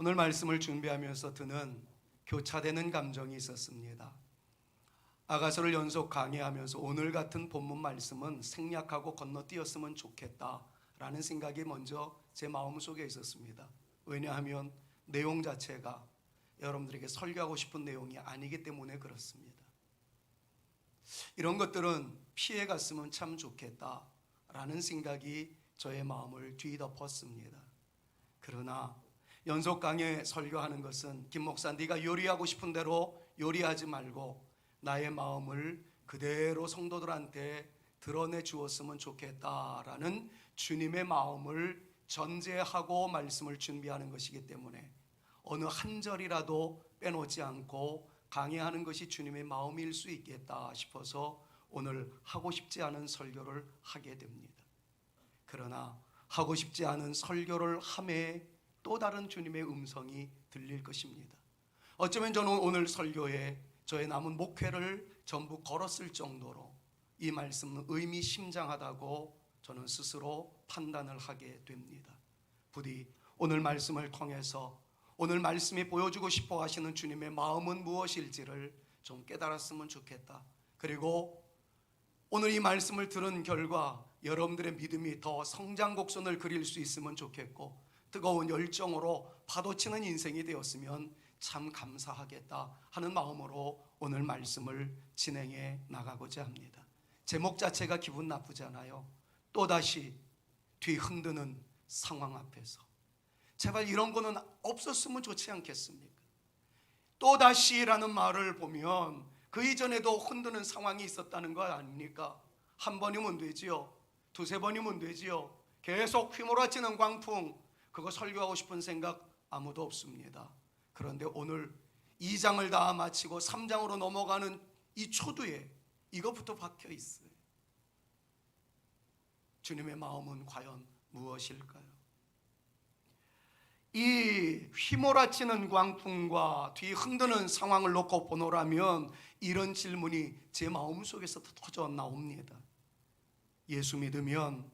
오늘 말씀을 준비하면서 드는 교차되는 감정이 있었습니다. 아가서를 연속 강의하면서 오늘 같은 본문 말씀은 생략하고 건너뛰었으면 좋겠다라는 생각이 먼저 제 마음속에 있었습니다. 왜냐하면 내용 자체가 여러분들에게 설교하고 싶은 내용이 아니기 때문에 그렇습니다. 이런 것들은 피해 갔으면 참 좋겠다라는 생각이 저의 마음을 뒤덮었습니다. 그러나 연속 강의 설교하는 것은 김 목사 네가 요리하고 싶은 대로 요리하지 말고 나의 마음을 그대로 성도들한테 드러내 주었으면 좋겠다라는 주님의 마음을 전제하고 말씀을 준비하는 것이기 때문에 어느 한 절이라도 빼놓지 않고 강의하는 것이 주님의 마음일 수 있겠다 싶어서 오늘 하고 싶지 않은 설교를 하게 됩니다. 그러나 하고 싶지 않은 설교를 함에 또 다른 주님의 음성이 들릴 것입니다. 어쩌면 저는 오늘 설교에 저의 남은 목회를 전부 걸었을 정도로 이 말씀은 의미심장하다고 저는 스스로 판단을 하게 됩니다. 부디 오늘 말씀을 통해서 오늘 말씀이 보여주고 싶어 하시는 주님의 마음은 무엇일지를 좀 깨달았으면 좋겠다. 그리고 오늘 이 말씀을 들은 결과 여러분들의 믿음이 더 성장 곡선을 그릴 수 있으면 좋겠고 뜨거운 열정으로 파도치는 인생이 되었으면 참 감사하겠다 하는 마음으로 오늘 말씀을 진행해 나가고자 합니다. 제목 자체가 기분 나쁘잖아요. 또다시 뒤 흔드는 상황 앞에서 제발 이런 거는 없었으면 좋지 않겠습니까? 또다시라는 말을 보면 그 이전에도 흔드는 상황이 있었다는 거 아닙니까? 한 번이면 되지요. 두세 번이면 되지요. 계속 휘몰아치는 광풍, 그거 설교하고 싶은 생각 아무도 없습니다. 그런데 오늘 2장을 다 마치고 3장으로 넘어가는 이 초두에 이것부터 박혀 있어요. 주님의 마음은 과연 무엇일까요? 이 휘몰아치는 광풍과 뒤 흔드는 상황을 놓고 보노라면 이런 질문이 제 마음속에서 터져 나옵니다. 예수 믿으면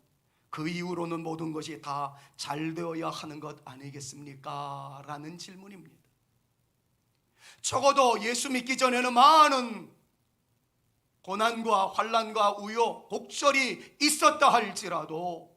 그 이후로는 모든 것이 다 잘 되어야 하는 것 아니겠습니까? 라는 질문입니다. 적어도 예수 믿기 전에는 많은 고난과 환난과 우여곡절이 있었다 할지라도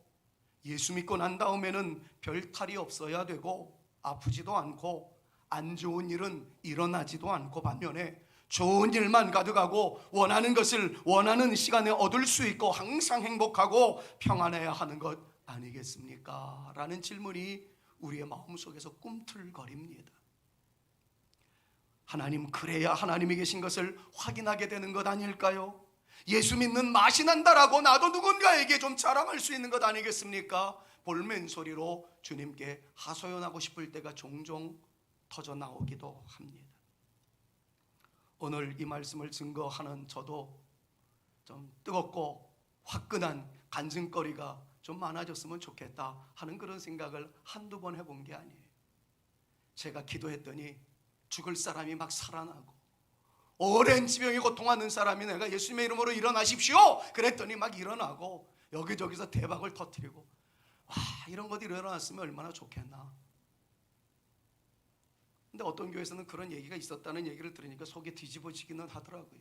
예수 믿고 난 다음에는 별 탈이 없어야 되고 아프지도 않고 안 좋은 일은 일어나지도 않고 반면에 좋은 일만 가득하고 원하는 것을 원하는 시간에 얻을 수 있고 항상 행복하고 평안해야 하는 것 아니겠습니까? 라는 질문이 우리의 마음속에서 꿈틀거립니다. 하나님, 그래야 하나님이 계신 것을 확인하게 되는 것 아닐까요? 예수 믿는 맛이 난다라고 나도 누군가에게 좀 자랑할 수 있는 것 아니겠습니까? 볼멘 소리로 주님께 하소연하고 싶을 때가 종종 터져 나오기도 합니다. 오늘 이 말씀을 증거하는 저도 좀 뜨겁고 화끈한 간증거리가 좀 많아졌으면 좋겠다 하는 그런 생각을 한두 번 해본 게 아니에요. 제가 기도했더니 죽을 사람이 막 살아나고 오랜 지병이 고통하는 사람이 내가 예수님의 이름으로 일어나십시오 그랬더니 막 일어나고 여기저기서 대박을 터뜨리고 와, 이런 것들이 일어났으면 얼마나 좋겠나. 근데 어떤 교회에서는 그런 얘기가 있었다는 얘기를 들으니까 속이 뒤집어지기는 하더라고요.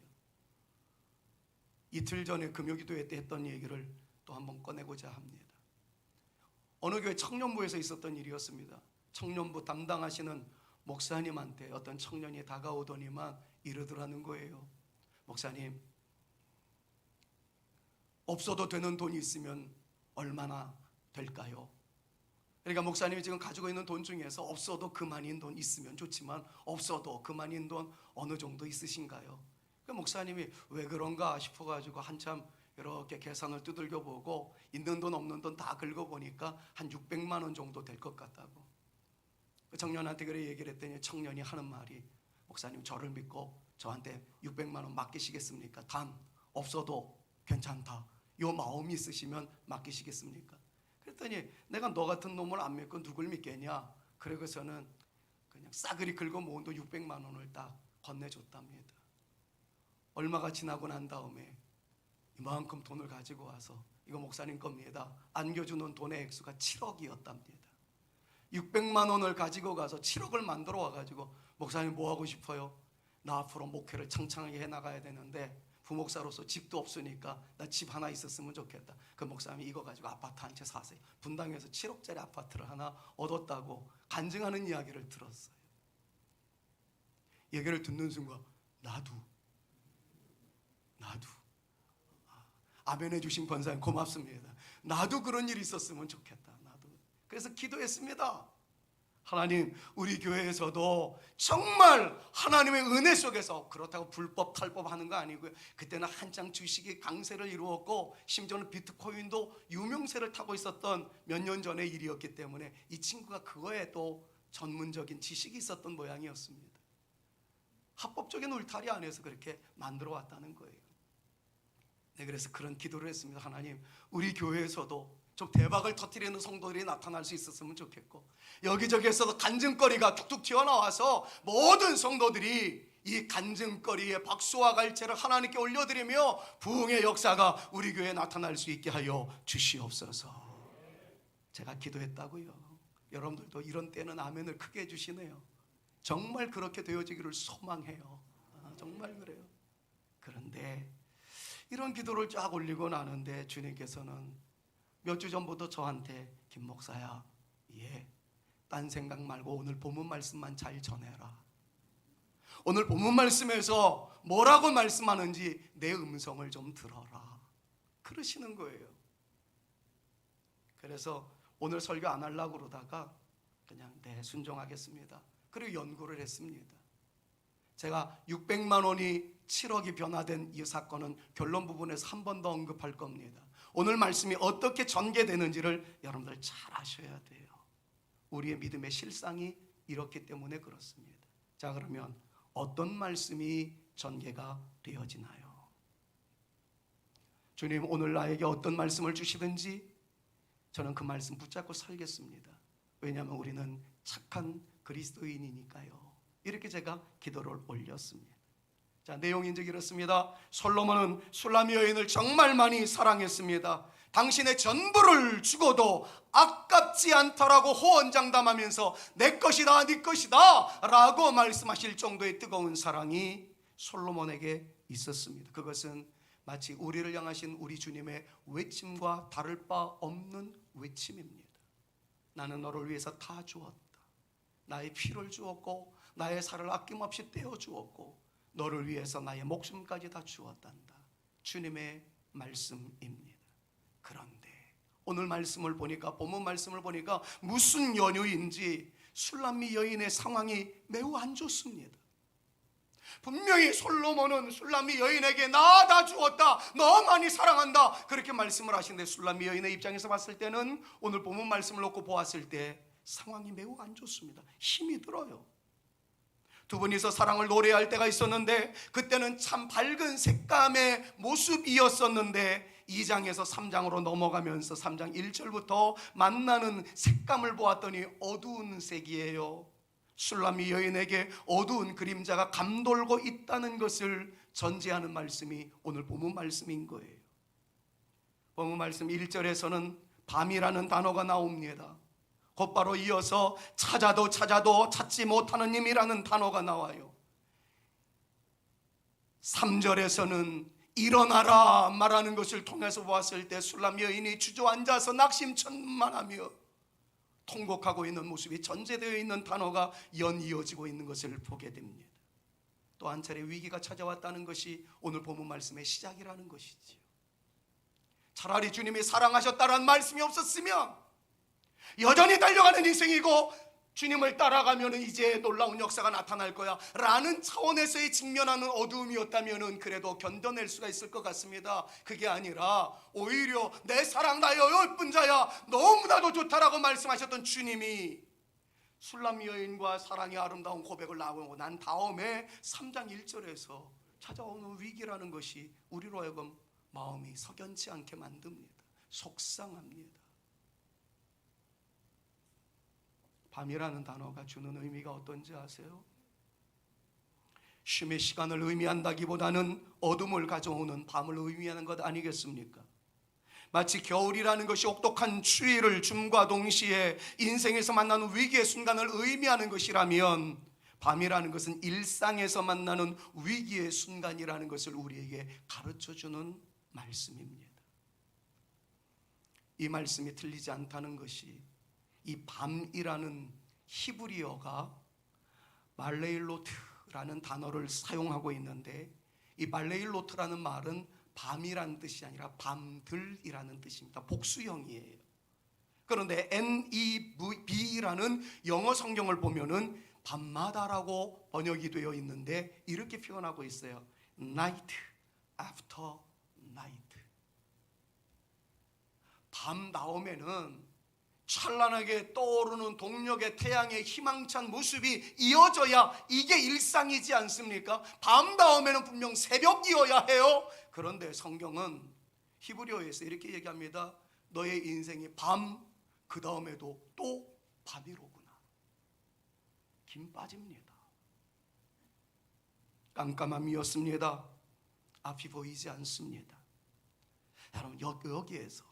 이틀 전에 금요기도회 때 했던 얘기를 또 한번 꺼내고자 합니다. 어느 교회 청년부에서 있었던 일이었습니다. 청년부 담당하시는 목사님한테 어떤 청년이 다가오더니만 이러더라는 거예요. 목사님, 없어도 되는 돈이 있으면 얼마나 될까요? 그러니까 목사님이 지금 가지고 있는 돈 중에서 없어도 그만인 돈 있으면 좋지만 없어도 그만인 돈 어느 정도 있으신가요? 그 목사님이 왜 그런가 싶어가지고 한참 이렇게 계산을 두들겨 보고 있는 돈 없는 돈 다 긁어보니까 한 600만 원 정도 될 것 같다고. 그 청년한테 그래 얘기를 했더니 청년이 하는 말이 목사님 저를 믿고 저한테 600만 원 맡기시겠습니까? 단 없어도 괜찮다. 요 마음이 있으시면 맡기시겠습니까? 그랬더니 내가 너 같은 놈을 안 믿고 누굴 믿겠냐? 그러고서는 그냥 싸그리 긁어 모은 돈 600만 원을 딱 건네줬답니다. 얼마가 지나고 난 다음에 이만큼 돈을 가지고 와서 이거 목사님 겁니다. 안겨주는 돈의 액수가 7억이었답니다. 600만 원을 가지고 가서 7억을 만들어 와가지고 목사님 뭐 하고 싶어요? 나 앞으로 목회를 창창하게 해나가야 되는데 부목사로서 집도 없으니까 나 집 하나 있었으면 좋겠다. 그 목사님이 이거 가지고 아파트 한 채 사세요. 분당에서 7억짜리 아파트를 하나 얻었다고 간증하는 이야기를 들었어요. 얘기를 듣는 순간 나도 아멘해 주신 권사님 고맙습니다. 나도 그런 일이 있었으면 좋겠다. 나도. 그래서 기도했습니다. 하나님, 우리 교회에서도 정말 하나님의 은혜 속에서, 그렇다고 불법 탈법 하는 거 아니고요, 그때는 한창 주식이 강세를 이루었고 심지어는 비트코인도 유명세를 타고 있었던 몇 년 전의 일이었기 때문에 이 친구가 그거에 또 전문적인 지식이 있었던 모양이었습니다. 합법적인 울타리 안에서 그렇게 만들어 왔다는 거예요. 네, 그래서 그런 기도를 했습니다. 하나님, 우리 교회에서도 좀 대박을 터뜨리는 성도들이 나타날 수 있었으면 좋겠고, 여기저기에서도 간증거리가 툭툭 튀어나와서 모든 성도들이 이 간증거리에 박수와 갈채를 하나님께 올려드리며 부흥의 역사가 우리 교회에 나타날 수 있게 하여 주시옵소서. 제가 기도했다고요. 여러분들도 이런 때는 아멘을 크게 해주시네요. 정말 그렇게 되어지기를 소망해요. 정말 그래요. 그런데 이런 기도를 쫙 올리고 나는데 주님께서는 몇 주 전부터 저한테 김 목사야, 딴 생각 말고 오늘 본문 말씀만 잘 전해라. 오늘 본문 말씀에서 뭐라고 말씀하는지 내 음성을 좀 들어라. 그러시는 거예요. 그래서 오늘 설교 안 하려고 그러다가 그냥 순종하겠습니다. 그리고 연구를 했습니다. 제가 600만 원이 7억이 변화된 이 사건은 결론 부분에서 한 번 더 언급할 겁니다. 오늘 말씀이 어떻게 전개되는지를 여러분들 잘 아셔야 돼요. 우리의 믿음의 실상이 이렇기 때문에 그렇습니다. 자, 그러면 어떤 말씀이 전개가 되어지나요? 주님, 오늘 나에게 어떤 말씀을 주시든지 저는 그 말씀 붙잡고 살겠습니다. 왜냐하면 우리는 착한 그리스도인이니까요. 이렇게 제가 기도를 올렸습니다. 자, 내용이 이제 이렇습니다. 솔로몬은 술람 여인을 정말 많이 사랑했습니다. 당신의 전부를 주고도 아깝지 않다라고 호언장담하면서 내 것이다, 네 것이다 라고 말씀하실 정도의 뜨거운 사랑이 솔로몬에게 있었습니다. 그것은 마치 우리를 향하신 우리 주님의 외침과 다를 바 없는 외침입니다. 나는 너를 위해서 다 주었다. 나의 피를 주었고 나의 살을 아낌없이 떼어 주었고 너를 위해서 나의 목숨까지 다 주었단다. 주님의 말씀입니다. 그런데 오늘 말씀을 보니까, 본문 말씀을 보니까 무슨 연유인지 술람미 여인의 상황이 매우 안 좋습니다. 분명히 솔로몬은 술람미 여인에게 나 다 주었다, 너 많이 사랑한다 그렇게 말씀을 하시는데 술람미 여인의 입장에서 봤을 때는 오늘 본문 말씀을 놓고 보았을 때 상황이 매우 안 좋습니다. 힘이 들어요. 두 분이서 사랑을 노래할 때가 있었는데 그때는 참 밝은 색감의 모습이었었는데 2장에서 3장으로 넘어가면서 3장 1절부터 만나는 색감을 보았더니 어두운 색이에요. 술람미 여인에게 어두운 그림자가 감돌고 있다는 것을 전제하는 말씀이 오늘 본문 말씀인 거예요. 본문 말씀 1절에서는 밤이라는 단어가 나옵니다. 곧바로 이어서 찾아도 찾지 못하는 님이라는 단어가 나와요. 3절에서는 일어나라 말하는 것을 통해서 보았을 때 술람 여인이 주저앉아서 낙심천만하며 통곡하고 있는 모습이 전제되어 있는 단어가 연이어지고 있는 것을 보게 됩니다. 또 한 차례 위기가 찾아왔다는 것이 오늘 본문 말씀의 시작이라는 것이지요. 차라리 주님이 사랑하셨다라는 말씀이 없었으면 여전히 달려가는 인생이고 주님을 따라가면 이제 놀라운 역사가 나타날 거야 라는 차원에서의 직면하는 어두움이었다면 그래도 견뎌낼 수가 있을 것 같습니다. 그게 아니라 오히려 내 사랑 나의 예쁜 자야 너무나도 좋다라고 말씀하셨던 주님이 술람 여인과 사랑의 아름다운 고백을 나오고 난 다음에 3장 1절에서 찾아오는 위기라는 것이 우리로 하여금 마음이 석연치 않게 만듭니다. 속상합니다. 밤이라는 단어가 주는 의미가 어떤지 아세요? 쉼의 시간을 의미한다기보다는 어둠을 가져오는 밤을 의미하는 것 아니겠습니까? 마치 겨울이라는 것이 혹독한 추위를 줌과 동시에 인생에서 만나는 위기의 순간을 의미하는 것이라면, 밤이라는 것은 일상에서 만나는 위기의 순간이라는 것을 우리에게 가르쳐주는 말씀입니다. 이 말씀이 틀리지 않다는 것이, 이 밤이라는 히브리어가 말레일로트라는 단어를 사용하고 있는데, 이 말레일로트라는 말은 밤이라는 뜻이 아니라 밤들이라는 뜻입니다. 복수형이에요. 그런데 NEV라는 영어 성경을 보면은 밤마다라고 번역이 되어 있는데, 이렇게 표현하고 있어요. Night after night. 밤 다음에는 찬란하게 떠오르는 동력의 태양의 희망찬 모습이 이어져야 이게 일상이지 않습니까? 밤 다음에는 분명 새벽이어야 해요. 그런데 성경은 히브리어에서 이렇게 얘기합니다. 너의 인생이 밤, 그 다음에도 또 밤이로구나. 김 빠집니다. 깜깜함이었습니다. 앞이 보이지 않습니다. 여러분, 여기에서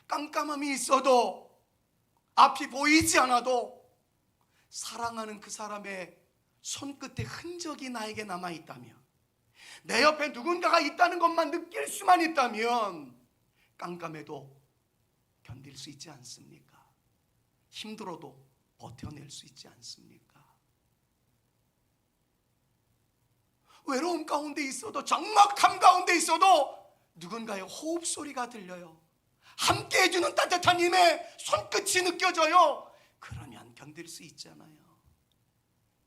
깜깜함이 있어도, 앞이 보이지 않아도 사랑하는 그 사람의 손끝에 흔적이 나에게 남아있다면, 내 옆에 누군가가 있다는 것만 느낄 수만 있다면 깜깜해도 견딜 수 있지 않습니까? 힘들어도 버텨낼 수 있지 않습니까? 외로움 가운데 있어도, 적막함 가운데 있어도 누군가의 호흡 소리가 들려요. 함께 해주는 따뜻한 힘의 손끝이 느껴져요. 그러면 견딜 수 있잖아요.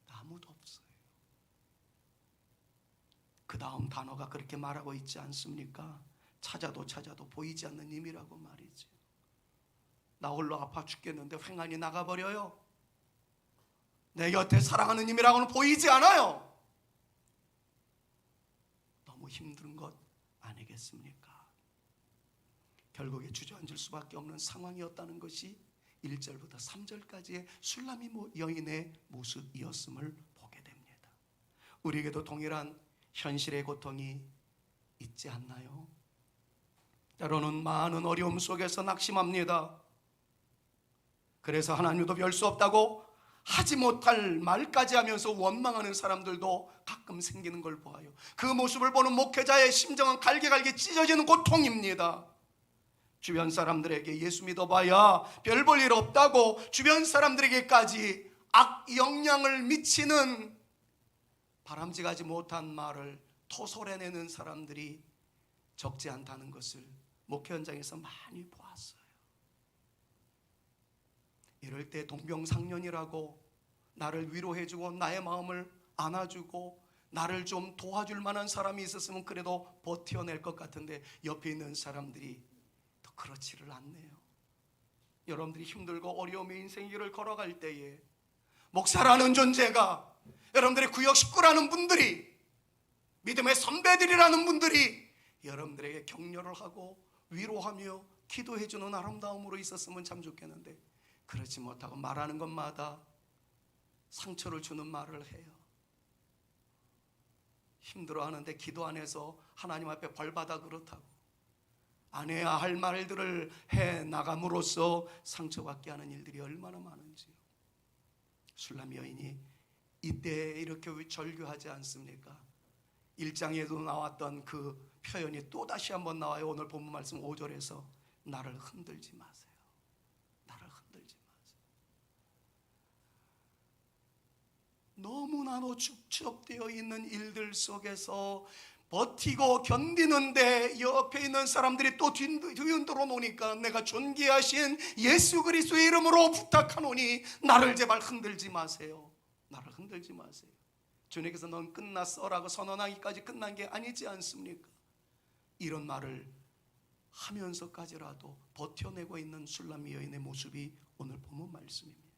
아무도 없어요. 그 다음 단어가 그렇게 말하고 있지 않습니까? 찾아도 보이지 않는 힘이라고 말이죠. 나 홀로 아파 죽겠는데 횡하니 나가버려요. 내 곁에 사랑하는 힘이라고는 보이지 않아요. 너무 힘든 것 아니겠습니까? 결국에 주저앉을 수밖에 없는 상황이었다는 것이 1절부터 3절까지의 술람이 여인의 모습이었음을 보게 됩니다. 우리에게도 동일한 현실의 고통이 있지 않나요? 때로는 많은 어려움 속에서 낙심합니다. 그래서 하나님도 별 수 없다고 하지 못할 말까지 하면서 원망하는 사람들도 가끔 생기는 걸 보아요. 그 모습을 보는 목회자의 심정은 갈게 찢어지는 고통입니다. 주변 사람들에게 예수 믿어봐야 별 볼 일 없다고 주변 사람들에게까지 악영향을 미치는 바람직하지 못한 말을 토설해내는 사람들이 적지 않다는 것을 목회 현장에서 많이 보았어요. 이럴 때 동병상련이라고 나를 위로해주고 나의 마음을 안아주고 나를 좀 도와줄 만한 사람이 있었으면 그래도 버텨낼 것 같은데, 옆에 있는 사람들이 더 그렇지를 않네요. 여러분들이 힘들고 어려움의 인생길을 걸어갈 때에 목사라는 존재가, 여러분들의 구역 식구라는 분들이, 믿음의 선배들이라는 분들이 여러분들에게 격려를 하고 위로하며 기도해주는 아름다움으로 있었으면 참 좋겠는데, 그렇지 못하고 말하는 것마다 상처를 주는 말을 해요. 힘들어하는데 기도 안에서 하나님 앞에 벌받아 그렇다고 안 해야 할 말들을 해 나감으로써 상처받게 하는 일들이 얼마나 많은지요. 술람 여인이 이때 이렇게 절규하지 않습니까? 1장에도 나왔던 그 표현이 또다시 한번 나와요. 오늘 본문 말씀 5절에서 나를 흔들지 마세요. 나를 흔들지 마세요. 너무나도 축적되어 있는 일들 속에서 버티고 견디는데 옆에 있는 사람들이 또 뒤흔들어 놓으니까, 내가 존귀하신 예수 그리스도의 이름으로 부탁하노니 나를 제발 흔들지 마세요. 나를 흔들지 마세요. 주님께서 넌 끝났어라고 선언하기까지 끝난 게 아니지 않습니까? 이런 말을 하면서까지라도 버텨내고 있는 술람 여인의 모습이 오늘 본문 말씀입니다.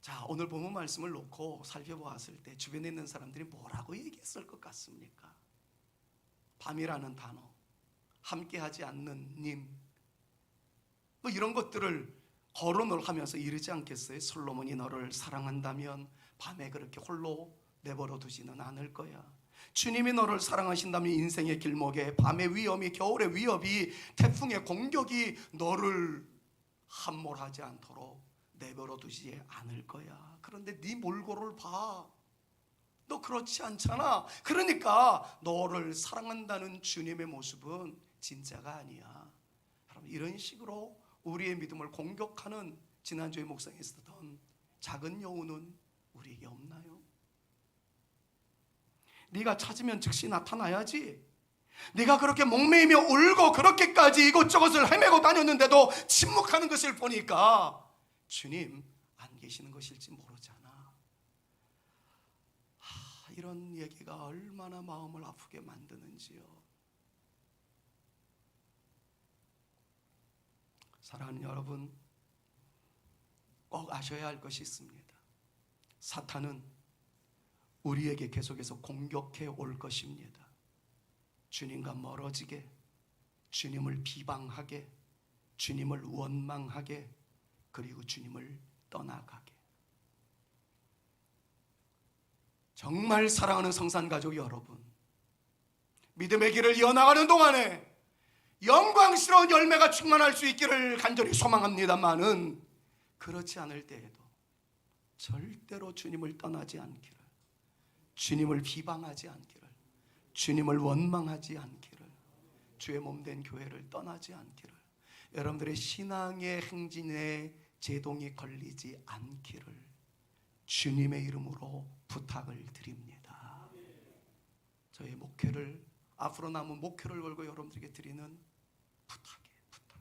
자, 오늘 본문 말씀을 놓고 살펴보았을 때 주변에 있는 사람들이 뭐라고 얘기했을 것 같습니까? 밤이라는 단어, 함께하지 않는 님, 뭐 이런 것들을 거론을 하면서 이르지 않겠어요? 솔로몬이 너를 사랑한다면 밤에 그렇게 홀로 내버려 두지는 않을 거야. 주님이 너를 사랑하신다면 인생의 길목에 밤의 위험이, 겨울의 위협이, 태풍의 공격이 너를 함몰하지 않도록 내버려 두지 않을 거야. 그런데 네 몰골을 봐. 너 그렇지 않잖아. 그러니까 너를 사랑한다는 주님의 모습은 진짜가 아니야. 여러분, 이런 식으로 우리의 믿음을 공격하는 지난주에 묵상에 있었던 작은 여우는 우리에게 없나요? 네가 찾으면 즉시 나타나야지. 네가 그렇게 목매이며 울고 그렇게까지 이곳저곳을 헤매고 다녔는데도 침묵하는 것을 보니까 주님 안 계시는 것일지 모르잖아. 이런 얘기가 얼마나 마음을 아프게 만드는지요. 사랑하는 여러분, 꼭 아셔야 할 것이 있습니다. 사탄은 우리에게 계속해서 공격해 올 것입니다. 주님과 멀어지게, 주님을 비방하게, 주님을 원망하게, 그리고 주님을 떠나가게. 정말 사랑하는 성산가족 여러분, 믿음의 길을 이어나가는 동안에 영광스러운 열매가 충만할 수 있기를 간절히 소망합니다만은, 그렇지 않을 때에도 절대로 주님을 떠나지 않기를, 주님을 비방하지 않기를, 주님을 원망하지 않기를, 주의 몸된 교회를 떠나지 않기를, 여러분들의 신앙의 행진에 제동이 걸리지 않기를 주님의 이름으로 부탁을 드립니다. 저희 목회를, 앞으로 남은 목회를 걸고 여러분들에게 드리는 부탁이에요. 부탁.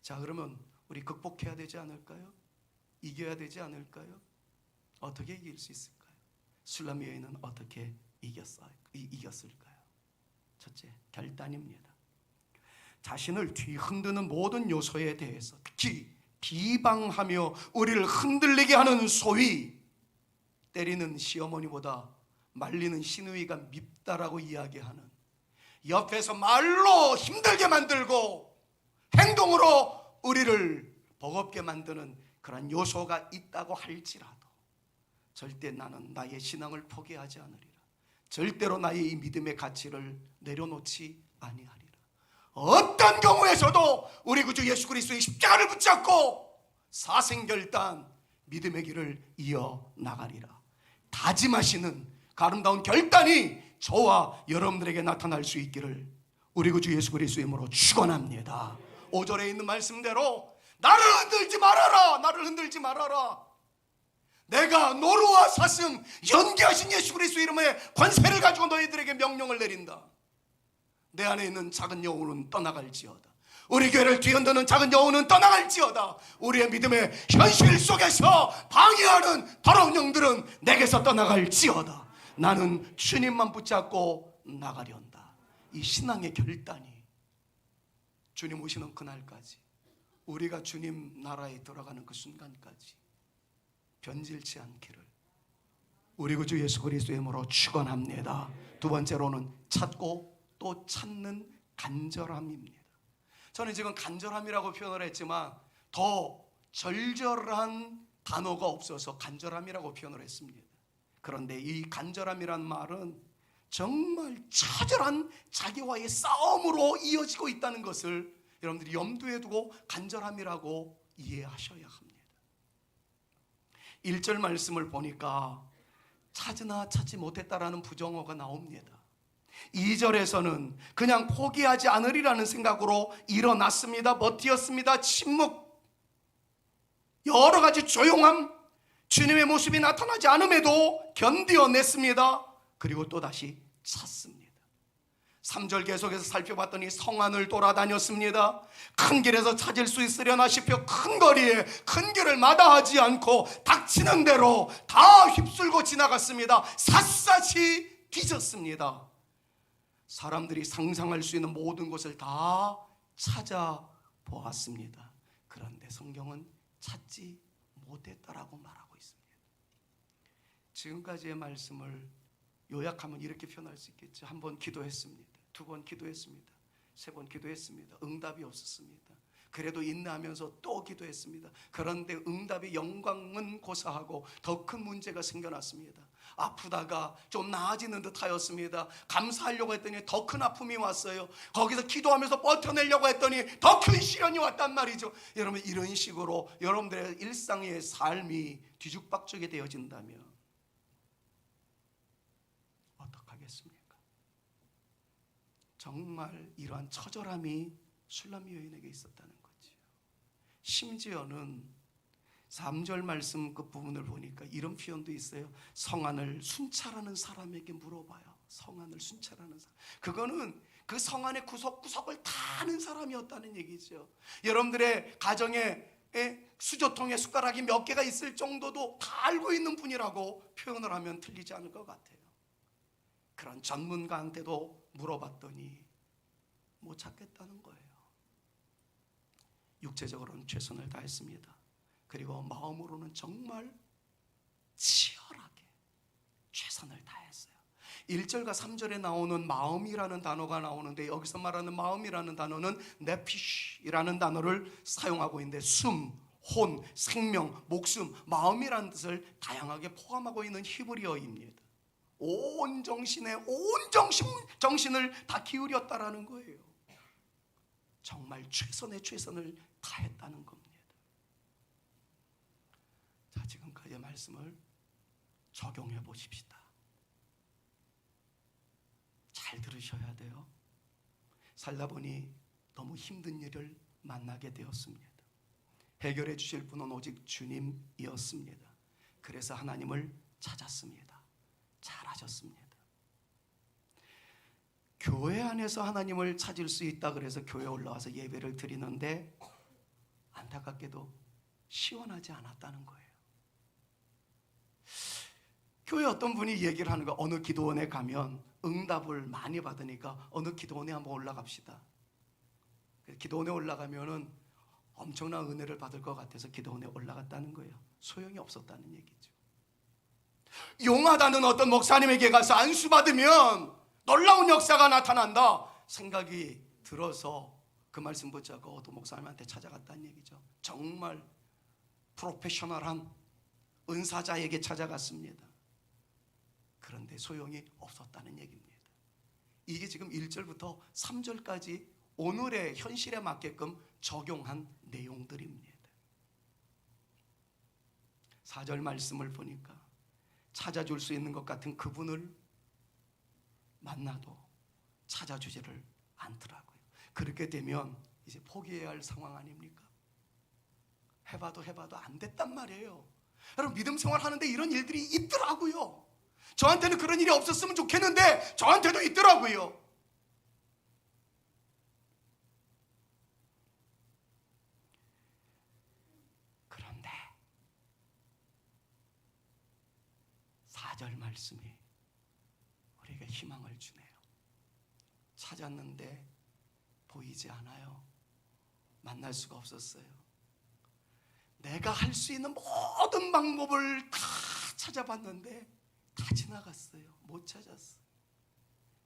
자, 그러면 우리 극복해야 되지 않을까요? 이겨야 되지 않을까요? 어떻게 이길 수 있을까요? 술람 여인은 어떻게 이겼을까요? 첫째, 결단입니다. 자신을 뒤흔드는 모든 요소에 대해서, 특히 비방하며 우리를 흔들리게 하는 소위 때리는 시어머니보다 말리는 시누이가 밉다라고 이야기하는, 옆에서 말로 힘들게 만들고 행동으로 우리를 버겁게 만드는 그런 요소가 있다고 할지라도 절대 나는 나의 신앙을 포기하지 않으리라. 절대로 나의 이 믿음의 가치를 내려놓지 아니하리라. 어떤 경우에서도 우리 구주 예수 그리스도의 십자가를 붙잡고 사생결단 믿음의 길을 이어나가리라. 다짐하시는 그 아름다운 결단이 저와 여러분들에게 나타날 수 있기를 우리 구주 예수 그리스도의 이름으로 축원합니다. 5절에 있는 말씀대로 나를 흔들지 말아라. 나를 흔들지 말아라. 내가 노루와 사슴 연기하신 예수 그리스도의 이름에 권세를 가지고 너희들에게 명령을 내린다. 내 안에 있는 작은 여우는 떠나갈지어다. 우리 교회를 뒤흔드는 작은 여우는 떠나갈지어다. 우리의 믿음의 현실 속에서 방해하는 더러운 영들은 내게서 떠나갈지어다. 나는 주님만 붙잡고 나가련다. 이 신앙의 결단이 주님 오시는 그날까지, 우리가 주님 나라에 들어가는 그 순간까지 변질치 않기를 우리 구주 예수 그리스도의 이름으로 축원합니다. 두 번째로는 찾고 또 찾는 간절함입니다. 저는 지금 간절함이라고 표현을 했지만 더 절절한 단어가 없어서 간절함이라고 표현을 했습니다. 그런데 이 간절함이란 말은 정말 처절한 자기와의 싸움으로 이어지고 있다는 것을 여러분들이 염두에 두고 간절함이라고 이해하셔야 합니다. 1절 말씀을 보니까 찾으나 찾지 못했다라는 부정어가 나옵니다. 2절에서는 그냥 포기하지 않으리라는 생각으로 일어났습니다. 버티었습니다. 침묵, 여러 가지 조용함, 주님의 모습이 나타나지 않음에도 견디어냈습니다. 그리고 또다시 찾습니다. 3절 계속해서 살펴봤더니 성안을 돌아다녔습니다. 큰 길에서 찾을 수 있으려나 싶어 큰 거리에 큰 길을 마다하지 않고 닥치는 대로 다 휩쓸고 지나갔습니다. 샅샅이 뒤졌습니다. 사람들이 상상할 수 있는 모든 것을 다 찾아보았습니다. 그런데 성경은 찾지 못했다라고 말하고 있습니다. 지금까지의 말씀을 요약하면 이렇게 표현할 수 있겠죠. 한 번 기도했습니다. 두 번 기도했습니다. 세 번 기도했습니다. 응답이 없었습니다. 그래도 인내하면서 또 기도했습니다. 그런데 응답의 영광은 고사하고 더 큰 문제가 생겨났습니다. 아프다가 좀 나아지는 듯 하였습니다. 감사하려고 했더니 더 큰 아픔이 왔어요. 거기서 기도하면서 버텨내려고 했더니 더 큰 시련이 왔단 말이죠. 여러분, 이런 식으로 여러분들의 일상의 삶이 뒤죽박죽이 되어진다면 어떡하겠습니까? 정말 이러한 처절함이 술람 여인에게 있었다는 거지요. 심지어는 3절 말씀 그 부분을 보니까 이런 표현도 있어요. 성안을 순찰하는 사람에게 물어봐요. 성안을 순찰하는 사람, 그거는 그 성안의 구석구석을 다 아는 사람이었다는 얘기죠. 여러분들의 가정에 수저통에 숟가락이 몇 개가 있을 정도도 다 알고 있는 분이라고 표현을 하면 틀리지 않을 것 같아요. 그런 전문가한테도 물어봤더니 못 찾겠다는 거예요. 육체적으로는 최선을 다했습니다. 그리고 마음으로는 정말 치열하게 최선을 다했어요. 1절과 3절에 나오는 마음이라는 단어가 나오는데, 여기서 말하는 마음이라는 단어는 네피쉬라는 단어를 사용하고 있는데, 숨, 혼, 생명, 목숨, 마음이라는 뜻을 다양하게 포함하고 있는 히브리어입니다. 온 정신을 다 기울였다라는 거예요. 정말 최선의 최선을 다했다는 겁니다. 자, 지금까지의 말씀을 적용해 보십시다. 잘 들으셔야 돼요. 살다 보니 너무 힘든 일을 만나게 되었습니다. 해결해 주실 분은 오직 주님이었습니다. 그래서 하나님을 찾았습니다. 잘하셨습니다. 교회 안에서 하나님을 찾을 수 있다 그래서 교회에 올라와서 예배를 드리는데 안타깝게도 시원하지 않았다는 거예요. 교회 어떤 분이 얘기를 하는 거, 어느 기도원에 가면 응답을 많이 받으니까 어느 기도원에 한번 올라갑시다. 기도원에 올라가면은 엄청난 은혜를 받을 것 같아서 기도원에 올라갔다는 거예요. 소용이 없었다는 얘기죠. 용하다는 어떤 목사님에게 가서 안수받으면 놀라운 역사가 나타난다 생각이 들어서 그 말씀 붙잡고 어떤 목사님한테 찾아갔다는 얘기죠. 정말 프로페셔널한 은사자에게 찾아갔습니다. 그런데 소용이 없었다는 얘기입니다. 이게 지금 1절부터 3절까지 오늘의 현실에 맞게끔 적용한 내용들입니다. 4절 말씀을 보니까 찾아줄 수 있는 것 같은 그분을 만나도 찾아주지를 않더라고요. 그렇게 되면 이제 포기해야 할 상황 아닙니까? 해봐도 안 됐단 말이에요. 여러분, 믿음 생활하는데 이런 일들이 있더라고요. 저한테는 그런 일이 없었으면 좋겠는데 저한테도 있더라고요. 그런데 4절 말씀이 우리에게 희망을 주네요. 찾았는데 보이지 않아요. 만날 수가 없었어요. 내가 할 수 있는 모든 방법을 다 찾아봤는데 다 지나갔어요. 못 찾았어요.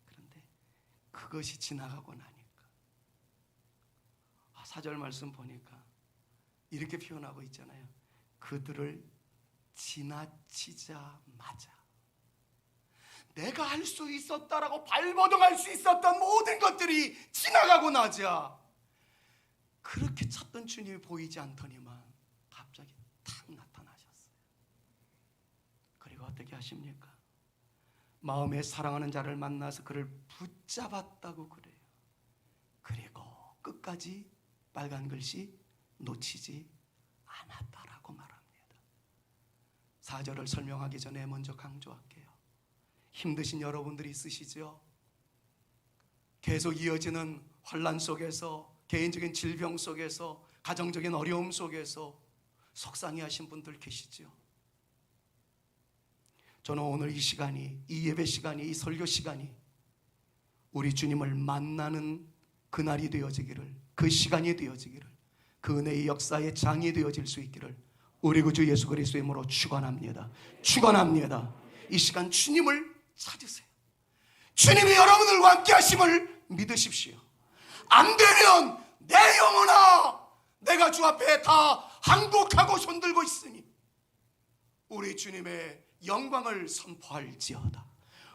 그런데 그것이 지나가고 나니까 4절 말씀 보니까 이렇게 표현하고 있잖아요. 그들을 지나치자마자 내가 할 수 있었다라고 발버둥할 수 있었던 모든 것들이 지나가고 나자 그렇게 찾던 주님이 보이지 않더니만 갑자기 탁 나타나셨어요. 그리고 어떻게 하십니까? 마음에 사랑하는 자를 만나서 그를 붙잡았다고 그래요. 그리고 끝까지 빨간 글씨 놓치지 않았다라고 말합니다. 4절을 설명하기 전에 먼저 강조할게요. 힘드신 여러분들이 있으시죠? 계속 이어지는 환난 속에서, 개인적인 질병 속에서, 가정적인 어려움 속에서 속상해하신 분들 계시죠? 저는 오늘 이 시간이, 이 예배 시간이, 이 설교 시간이 우리 주님을 만나는 그날이 되어지기를, 그 시간이 되어지기를, 그 은혜의 역사의 장이 되어질 수 있기를 우리 구주 예수 그리스도의 이름으로 축원합니다. 축원합니다. 이 시간 주님을 찾으세요. 주님이 여러분들과 함께 하심을 믿으십시오. 안 되면 내 영혼아, 내가 주 앞에 다 항복하고 손들고 있으니 우리 주님의 영광을 선포할지어다.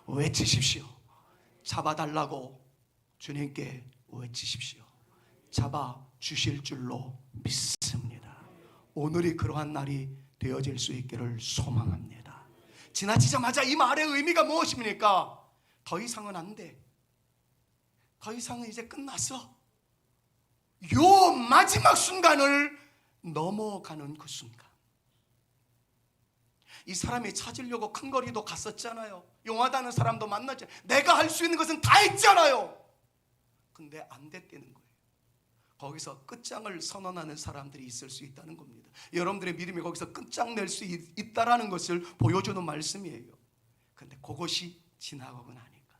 외치십시오. 잡아달라고 주님께 외치십시오. 잡아 주실 줄로 믿습니다. 오늘이 그러한 날이 되어질 수 있기를 소망합니다. 지나치자마자 이 말의 의미가 무엇입니까? 더 이상은 안 돼. 더 이상은 이제 끝났어. 요 마지막 순간을 넘어가는 그 순간. 이 사람이 찾으려고 큰 거리도 갔었잖아요. 용하다는 사람도 만났잖아요. 내가 할 수 있는 것은 다 했잖아요. 근데 안 됐다는 거예요. 거기서 끝장을 선언하는 사람들이 있을 수 있다는 겁니다. 여러분들의 믿음이 거기서 끝장낼 수 있다라는 것을 보여주는 말씀이에요. 근데 그것이 지나가고 나니까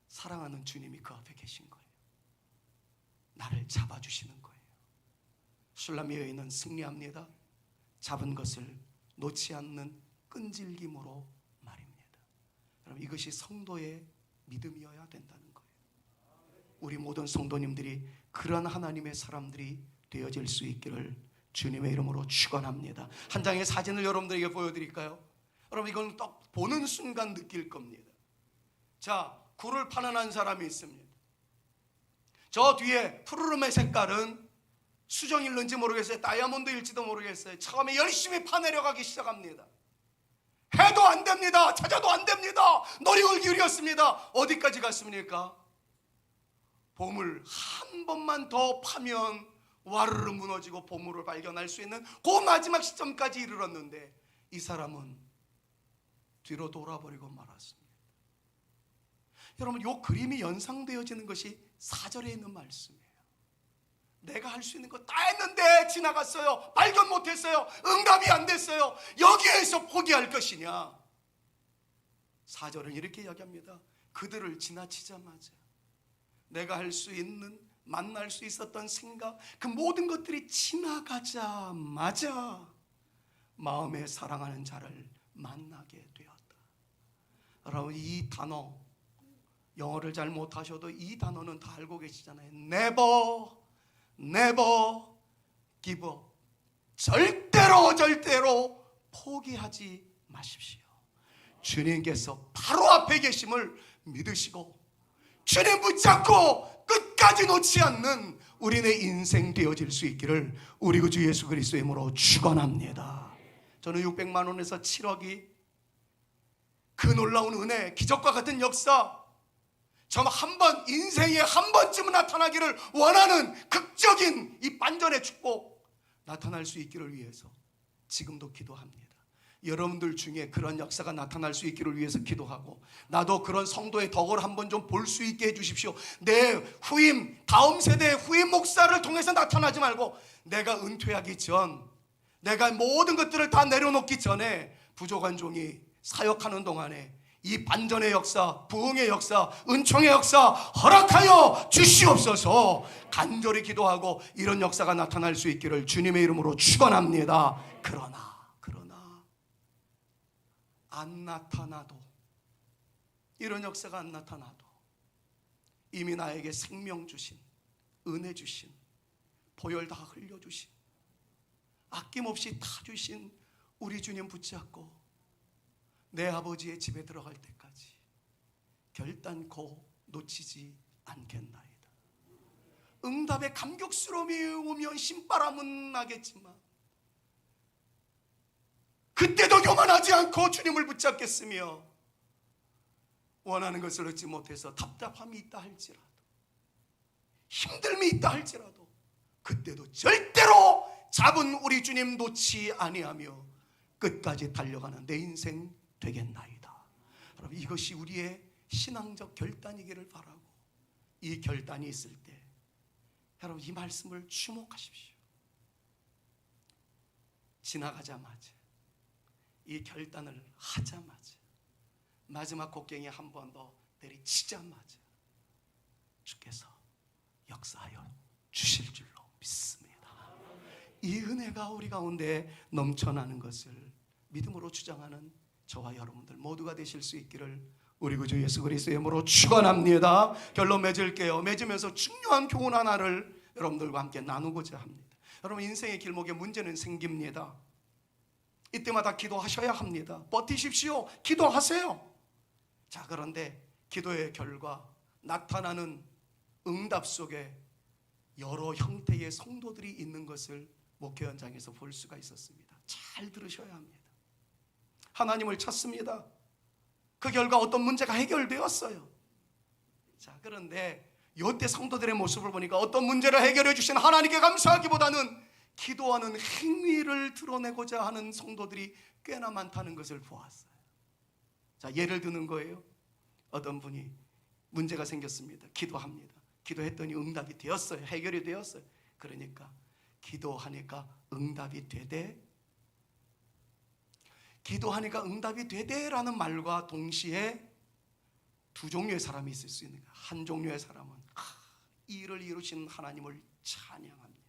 사랑하는 주님이 그 앞에 계신 거예요. 나를 잡아주시는 거예요. 술람 여인은 승리합니다. 잡은 것을 놓지 않는 끈질김으로 말입니다. 여러분, 이것이 성도의 믿음이어야 된다는 거예요. 우리 모든 성도님들이 그런 하나님의 사람들이 되어질 수 있기를 주님의 이름으로 축원합니다. 한 장의 사진을 여러분들에게 보여드릴까요? 여러분, 이건 딱 보는 순간 느낄 겁니다. 자, 굴을 파는 한 사람이 있습니다. 저 뒤에 푸르름의 색깔은 수정일는지 모르겠어요. 다이아몬드일지도 모르겠어요. 처음에 열심히 파내려가기 시작합니다. 해도 안 됩니다. 찾아도 안 됩니다. 노력을 기울였습니다. 어디까지 갔습니까? 보물 한 번만 더 파면 와르르 무너지고 보물을 발견할 수 있는 그 마지막 시점까지 이르렀는데 이 사람은 뒤로 돌아버리고 말았습니다. 여러분, 이 그림이 연상되어지는 것이 4절에 있는 말씀이에요. 내가 할 수 있는 거 다 했는데 지나갔어요. 발견 못했어요. 응답이 안 됐어요. 여기에서 포기할 것이냐? 4절은 이렇게 이야기합니다. 그들을 지나치자마자 내가 할 수 있는, 만날 수 있었던 생각, 그 모든 것들이 지나가자마자 마음에 사랑하는 자를 만나게 되었다. 여러분, 이 단어, 영어를 잘 못하셔도 이 단어는 다 알고 계시잖아요. Never give up. 절대로 포기하지 마십시오. 주님께서 바로 앞에 계심을 믿으시고 주님 붙잡고 끝까지 놓지 않는 우리의 인생 되어질 수 있기를 우리 구주 예수 그리스도의 이름으로 축원합니다. 저는 600만 원에서 7억이 그 놀라운 은혜, 기적과 같은 역사, 정말 한 번, 인생에 한 번쯤은 나타나기를 원하는 극적인 이 반전의 축복 나타날 수 있기를 위해서 지금도 기도합니다. 여러분들 중에 그런 역사가 나타날 수 있기를 위해서 기도하고, 나도 그런 성도의 덕을 한번 좀 볼 수 있게 해주십시오. 내 후임, 다음 세대의 후임 목사를 통해서 나타나지 말고 내가 은퇴하기 전, 내가 모든 것들을 다 내려놓기 전에 부족한 종이 사역하는 동안에 이 반전의 역사, 부흥의 역사, 은총의 역사 허락하여 주시옵소서. 간절히 기도하고 이런 역사가 나타날 수 있기를 주님의 이름으로 축원합니다. 그러나 안 나타나도, 이런 역사가 안 나타나도 이미 나에게 생명 주신, 은혜 주신, 보혈 다 흘려주신, 아낌없이 다 주신 우리 주님 붙잡고 내 아버지의 집에 들어갈 때까지 결단코 놓치지 않겠나이다. 응답의 감격스러움이 오면 신바람은 나겠지만 그때도 교만하지 않고 주님을 붙잡겠으며, 원하는 것을 얻지 못해서 답답함이 있다 할지라도, 힘듦이 있다 할지라도 그때도 절대로 잡은 우리 주님 놓지 아니하며 끝까지 달려가는 내 인생 되겠나이다. 여러분, 이것이 우리의 신앙적 결단이기를 바라고, 이 결단이 있을 때 여러분 이 말씀을 주목하십시오. 지나가자마자, 이 결단을 하자마자, 마지막 곡괭이 한 번 더 내리치자마자 주께서 역사하여 주실 줄로 믿습니다. 이 은혜가 우리 가운데 넘쳐나는 것을 믿음으로 주장하는 저와 여러분들 모두가 되실 수 있기를 우리 구주 예수 그리스도의 이름으로 축원합니다. 결론 맺을게요. 맺으면서 중요한 교훈 하나를 여러분들과 함께 나누고자 합니다. 여러분, 인생의 길목에 문제는 생깁니다. 이때마다 기도하셔야 합니다. 버티십시오. 기도하세요. 자, 그런데 기도의 결과 나타나는 응답 속에 여러 형태의 성도들이 있는 것을 목회 현장에서 볼 수가 있었습니다. 잘 들으셔야 합니다. 하나님을 찾습니다. 그 결과 어떤 문제가 해결되었어요. 자, 그런데 이때 성도들의 모습을 보니까 어떤 문제를 해결해 주신 하나님께 감사하기보다는 기도하는 행위를 드러내고자 하는 성도들이 꽤나 많다는 것을 보았어요. 자, 예를 드는 거예요. 어떤 분이 문제가 생겼습니다. 기도합니다. 기도했더니 응답이 되었어요. 해결이 되었어요. 그러니까 기도하니까 응답이 되되, 기도하니까 응답이 되되라는 말과 동시에 두 종류의 사람이 있을 수 있는 거예요. 한 종류의 사람은 이 일을 이루신 하나님을 찬양합니다.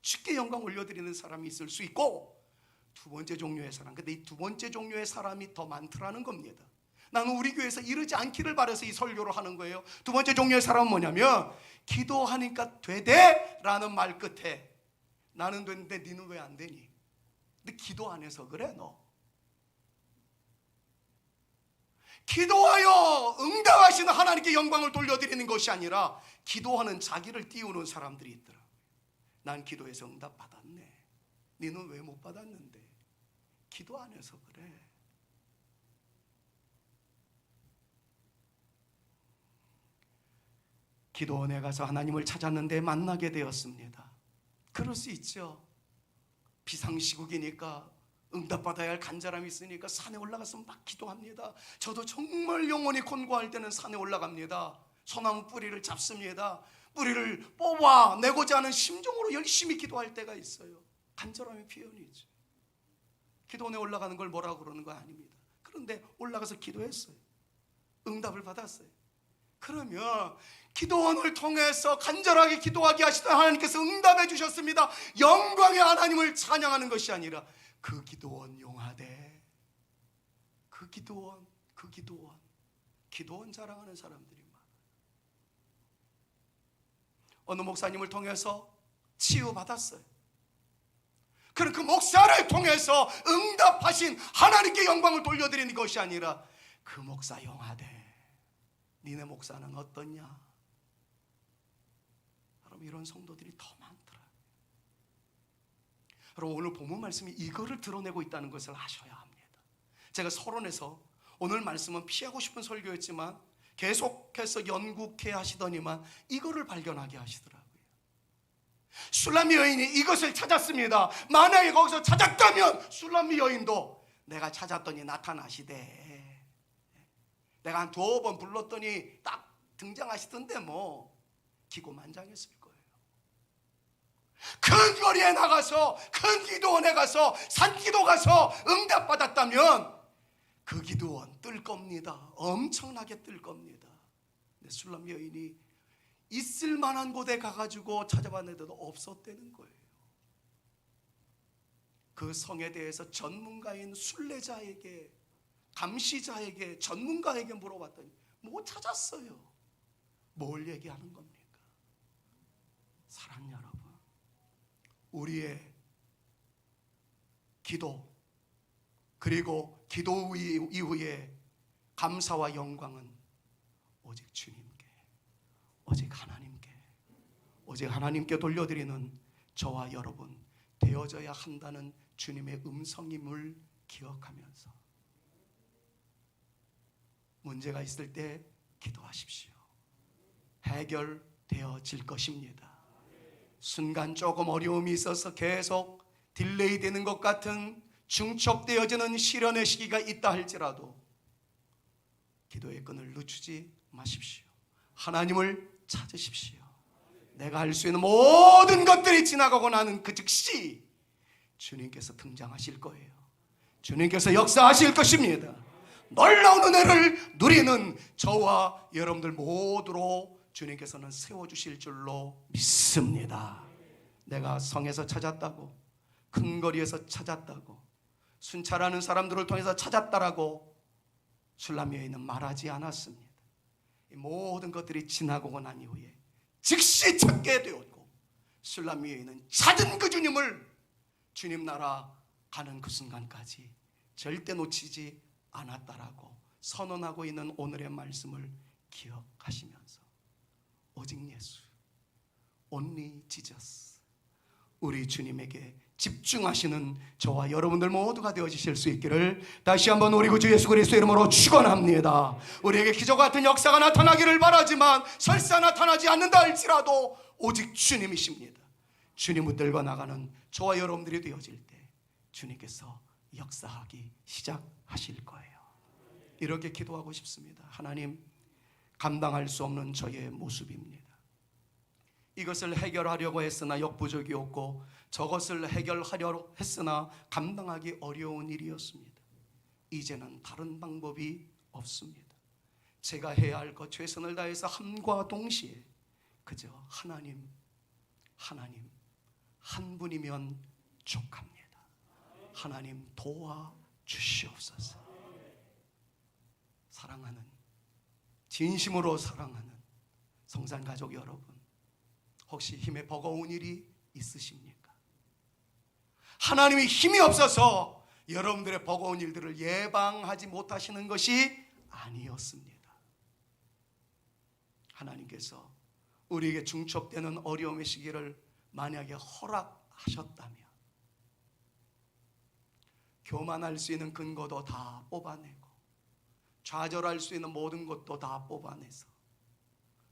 쉽게 영광 올려드리는 사람이 있을 수 있고, 두 번째 종류의 사람, 근데 이 두 번째 종류의 사람이 더 많더라는 겁니다. 나는 우리 교회에서 이러지 않기를 바라서 이 설교를 하는 거예요. 두 번째 종류의 사람은 뭐냐면, 기도하니까 되되 라는 말 끝에 나는 되는데 너는 왜 안 되니? 근데 기도 안 해서 그래. 너 기도하여 응답하시는 하나님께 영광을 돌려드리는 것이 아니라 기도하는 자기를 띄우는 사람들이 있더라고요. 난 기도해서 응답 받았네. 너는 왜 못 받았는데? 기도 안 해서 그래. 기도원에 가서 하나님을 찾았는데 만나게 되었습니다. 그럴 수 있죠. 비상시국이니까 응답받아야 할 간절함이 있으니까 산에 올라가서 막 기도합니다. 저도 정말 영원히 권고할 때는 산에 올라갑니다. 소나무 뿌리를 잡습니다. 뿌리를 뽑아내고자 하는 심정으로 열심히 기도할 때가 있어요. 간절함의 표현이죠. 기도원에 올라가는 걸 뭐라고 그러는 거 아닙니다. 그런데 올라가서 기도했어요. 응답을 받았어요. 그러면 기도원을 통해서 간절하게 기도하게 하시던 하나님께서 응답해 주셨습니다. 영광의 하나님을 찬양하는 것이 아니라 그 기도원 용하되, 그 기도원 기도원 자랑하는 사람들이 많아요. 어느 목사님을 통해서 치유받았어요. 그럼 그 목사를 통해서 응답하신 하나님께 영광을 돌려드리는 것이 아니라 그 목사 용하되 니네 목사는 어떠냐? 여러분, 이런 성도들이 더 많더라고요. 여러분, 오늘 본문 말씀이 이거를 드러내고 있다는 것을 아셔야 합니다. 제가 서론에서 오늘 말씀은 피하고 싶은 설교였지만 계속해서 연구케 하시더니만 이거를 발견하게 하시더라고요. 술람미 여인이 이것을 찾았습니다. 만약에 거기서 찾았다면 술람미 여인도 내가 찾았더니 나타나시되, 내가 한 2번 불렀더니 딱 등장하시던데 뭐 기고만장했을 거예요. 큰 거리에 나가서, 큰 기도원에 가서, 산기도 가서 응답받았다면 그 기도원 뜰 겁니다. 엄청나게 뜰 겁니다. 근데 술람 여인이 있을 만한 곳에 가가지고 찾아봤는데도 없었다는 거예요. 그 성에 대해서 전문가인 순례자에게, 감시자에게, 전문가에게 물어봤더니 못 찾았어요. 뭘 얘기하는 겁니까? 사랑 여러분, 우리의 기도, 그리고 기도 이후에 감사와 영광은 오직 주님께, 오직 하나님께 돌려드리는 저와 여러분 되어져야 한다는 주님의 음성임을 기억하면서 문제가 있을 때 기도하십시오. 해결되어질 것입니다. 순간 조금 어려움이 있어서 계속 딜레이 되는 것 같은 중첩되어지는 시련의 시기가 있다 할지라도 기도의 끈을 늦추지 마십시오. 하나님을 찾으십시오. 내가 할 수 있는 모든 것들이 지나가고 나는 그 즉시 주님께서 등장하실 거예요. 주님께서 역사하실 것입니다. 놀라운 은혜를 누리는 저와 여러분들 모두로 주님께서는 세워주실 줄로 믿습니다. 내가 성에서 찾았다고, 큰 거리에서 찾았다고, 순찰하는 사람들을 통해서 찾았다라고 술람 여인은 말하지 않았습니다. 이 모든 것들이 지나고 난 이후에 즉시 찾게 되었고, 술람 여인은 찾은 그 주님을 주님 나라 가는 그 순간까지 절대 놓치지 않았다라고 선언하고 있는 오늘의 말씀을 기억하시면서 오직 예수, only Jesus, 우리 주님에게 집중하시는 저와 여러분들 모두가 되어주실 수 있기를 다시 한번 우리 구주 예수 그리스도의 이름으로 축원합니다. 우리에게 기적 같은 역사가 나타나기를 바라지만 설사 나타나지 않는다 할지라도 오직 주님이십니다. 주님 붙들고 나가는 저와 여러분들이 되어질 때 주님께서 역사하기 시작하실 거예요. 이렇게 기도하고 싶습니다. 하나님, 감당할 수 없는 저의 모습입니다. 이것을 해결하려고 했으나 역부족이었고 저것을 해결하려고 했으나 감당하기 어려운 일이었습니다. 이제는 다른 방법이 없습니다. 제가 해야 할 것 최선을 다해서 함과 동시에 그저 하나님 한 분이면 족합니다. 하나님 도와주시옵소서. 사랑하는, 진심으로 사랑하는 성산가족 여러분, 혹시 힘에 버거운 일이 있으십니까? 하나님이 힘이 없어서 여러분들의 버거운 일들을 예방하지 못하시는 것이 아니었습니다. 하나님께서 우리에게 중첩되는 어려움의 시기를 만약에 허락하셨다면 교만할 수 있는 근거도 다 뽑아내고 좌절할 수 있는 모든 것도 다 뽑아내서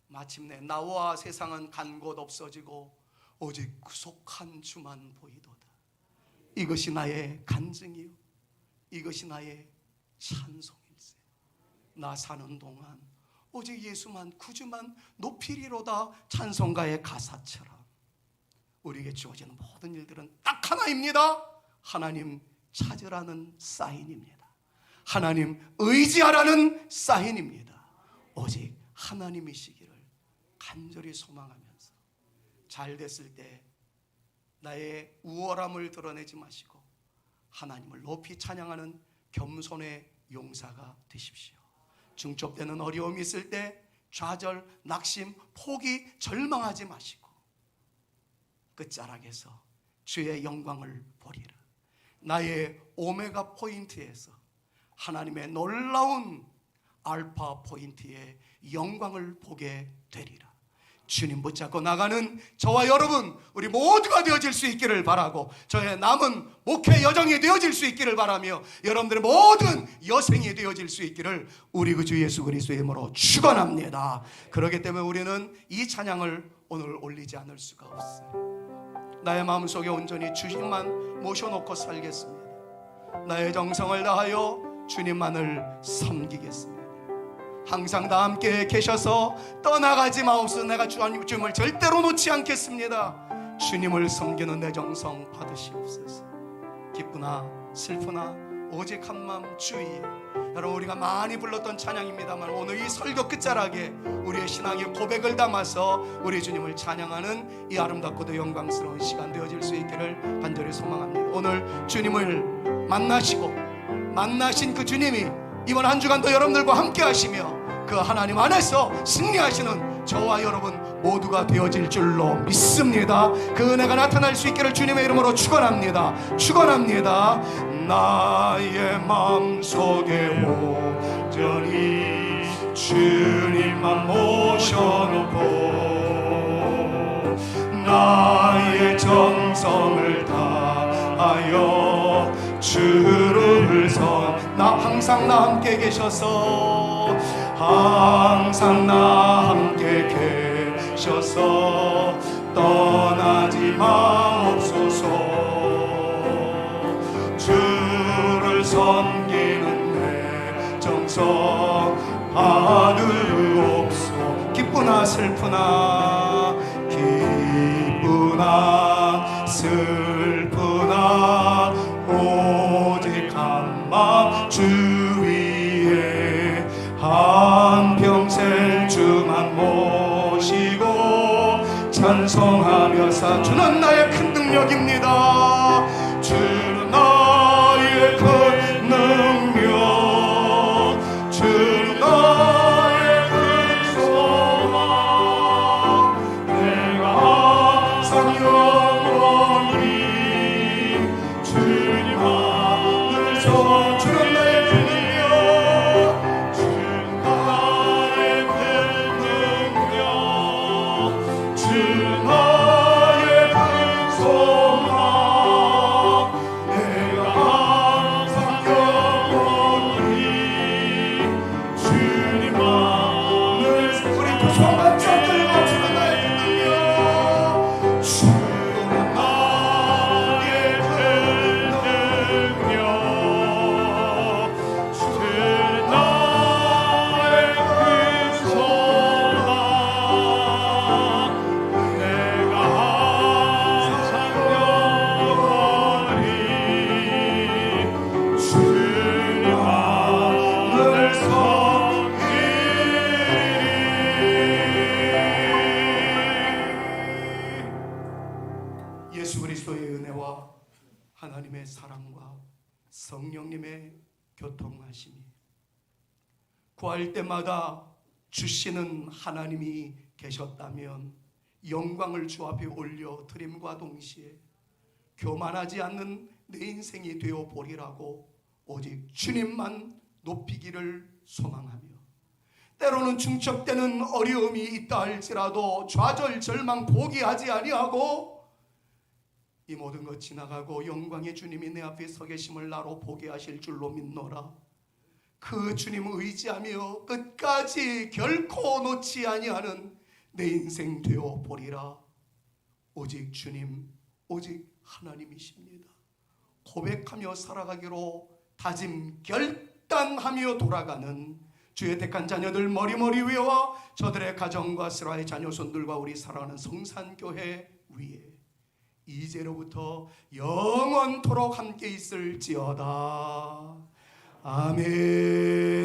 마침내 나와 세상은 간 곳 없어지고 오직 구속한 주만 보이도다. 이것이 나의 간증이요, 이것이 나의 찬송일세. 나 사는 동안 오직 예수만, 구주만 높이리로다. 찬송가의 가사처럼 우리에게 주어지는 모든 일들은 딱 하나입니다. 하나님 찾으라는 사인입니다. 하나님 의지하라는 사인입니다. 오직 하나님이시기를 간절히 소망하면서 잘 됐을 때 나의 우월함을 드러내지 마시고 하나님을 높이 찬양하는 겸손의 용사가 되십시오. 중첩되는 어려움이 있을 때 좌절, 낙심, 포기, 절망하지 마시고 끝자락에서 주의 영광을 보리라. 나의 오메가 포인트에서 하나님의 놀라운 알파 포인트의 영광을 보게 되리라. 주님 붙잡고 나가는 저와 여러분, 우리 모두가 되어질 수 있기를 바라고 저의 남은 목회 여정이 되어질 수 있기를 바라며 여러분들의 모든 여생이 되어질 수 있기를 우리 그 주 예수 그리스도의 이름으로 축원합니다. 그렇기 때문에 우리는 이 찬양을 오늘 올리지 않을 수가 없어요. 나의 마음속에 온전히 주님만 모셔놓고 살겠습니다. 나의 정성을 다하여 주님만을 섬기겠습니다. 항상 다 함께 계셔서 떠나가지 마옵소서. 내가 주님을 절대로 놓지 않겠습니다. 주님을 섬기는 내 정성 받으시옵소서. 기쁘나 슬프나 오직 한 마음 주위에. 여러분, 우리가 많이 불렀던 찬양입니다만 오늘 이 설교 끝자락에 우리의 신앙의 고백을 담아서 우리 주님을 찬양하는 이 아름답고도 영광스러운 시간 되어질 수 있기를 간절히 소망합니다. 오늘 주님을 만나신 그 주님이 이번 한 주간도 여러분들과 함께 하시며 그 하나님 안에서 승리하시는 저와 여러분 모두가 되어질 줄로 믿습니다. 그 은혜가 나타날 수 있기를 주님의 이름으로 축원합니다. 나의 마음속에 온전히 주님만 모셔놓고 나의 정성을 다하여 주를 항상 나 함께 계셔서 항상 나 함께 계셔서 떠나지 마옵소서. 주를 섬기는 내 정성 하늘옵소. 기쁘나 슬프나 오직 한 마음 주 위에 한평생 주만 모시고 찬송하며 주는 나의 큰 능력입니다. 주는 나의 큰 능력, 주는 나의 큰 소망. 내가 항상 영원히 주님 두 손만 잡들고 주는 나의 능력 주는 나의 능력 주는 나의 근소나 내가 항상 영원히 주님만을 섬기리. 예수 그리스도의 은혜와 하나님의 사랑과 성령님의 교통하심이 구할 때마다 주시는 하나님이 계셨다면 영광을 주 앞에 올려 드림과 동시에 교만하지 않는 내 인생이 되어 보리라고 오직 주님만 높이기를 소망하며 때로는 중첩되는 어려움이 있다 할지라도 좌절 절망 포기하지 아니하고 이 모든 것 지나가고 영광의 주님이 내 앞에 서 계심을 나로 보게 하실 줄로 믿노라. 그 주님을 의지하며 끝까지 결코 놓지 아니하는 내 인생 되어 보리라. 오직 주님, 오직 하나님이십니다. 고백하며 살아가기로 다짐 결단하며 돌아가는 주의 택한 자녀들 머리머리 위와 저들의 가정과 스라의 자녀손들과 우리 사랑하는 성산교회 위에 이제로부터 영원토록 함께 있을지어다. 아멘.